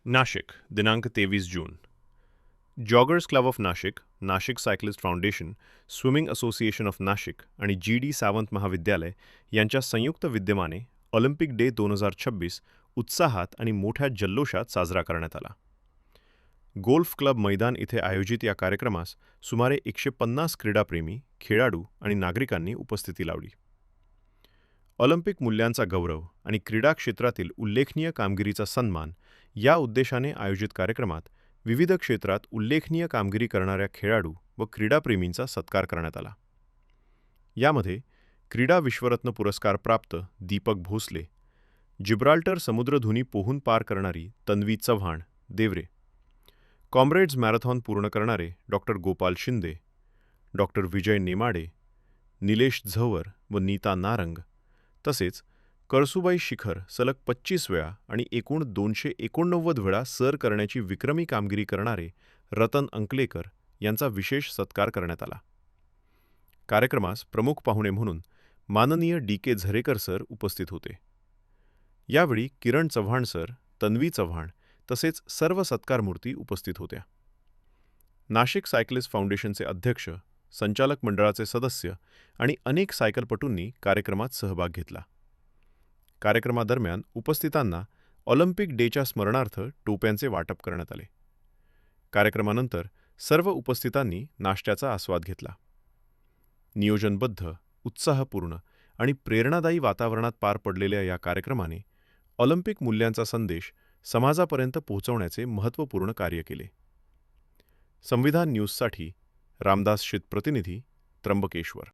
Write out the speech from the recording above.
नाशिक दिनांक 23 जून. Joggers club of Nashik, Nashik cyclist foundation, swimming association of Nashik आणि जी.डी. सावंत महाविद्यालय यांच्या संयुक्त विद्यमाने ऑलिम्पिक डे 2026 उत्साहात आणि मोठ्या जल्लोषात साजरा करण्यात आला. गोल्फ क्लब मैदान इथे आयोजित या कार्यक्रमास सुमारे 150 क्रीडाप्रेमी, खेळाडू आणि नागरिकांनी उपस्थिती लावली. ऑलिम्पिक मूल्यांचा गौरव आणि क्रीडा क्षेत्रातील उल्लेखनीय कामगिरीचा सन्मान या उद्देशाने आयोजित कार्यक्रमात विविध क्षेत्रात उल्लेखनीय कामगिरी करणाऱ्या खेळाडू व क्रीडाप्रेमींचा सत्कार करण्यात आला. यामध्ये क्रीडा विश्वरत्न पुरस्कार प्राप्त दीपक भोसले, जिब्राल्टर समुद्रधुनी पोहून पार करणारी तन्वी चव्हाण देवरे, कॉम्रेड्स मॅरेथॉन पूर्ण करणारे डॉक्टर गोपाल शिंदे, डॉक्टर विजय नेमाडे, निलेश झंवर व नीता नारंग, तसेच कळसुबाई शिखर सलग 25 वेळा आणि एकूण 289 वेळा सर करण्याची विक्रमी कामगिरी करणारे रतन अंकलेकर यांचा विशेष सत्कार करण्यात आला. कार्यक्रमास प्रमुख पाहुणे म्हणून माननीय डी.के. झरेकर सर उपस्थित होते. यावेळी किरण चव्हाण सर, तन्वी चव्हाण तसेच सर्व सत्कारमूर्ती उपस्थित होत्या. नाशिक सायक्लिस्ट फाउंडेशनचे अध्यक्ष, संचालक मंडळाचे सदस्य आणि अनेक सायकलपटूंनी कार्यक्रमात सहभाग घेतला. कार्यक्रमादरम्यान उपस्थितांना ऑलिम्पिक डेच्या स्मरणार्थ टोप्यांचे वाटप करण्यात आले. कार्यक्रमानंतर सर्व उपस्थितांनी नाश्त्याचा आस्वाद घेतला. नियोजनबद्ध, उत्साहपूर्ण आणि प्रेरणादायी वातावरणात पार पडलेल्या या कार्यक्रमाने ऑलिम्पिक मूल्यांचा संदेश समाजापर्यंत पोहोचवण्याचे महत्त्वपूर्ण कार्य केले. संविधान न्यूजसाठी रामदास शीत, प्रतिनिधी, त्र्यंबकेश्वर.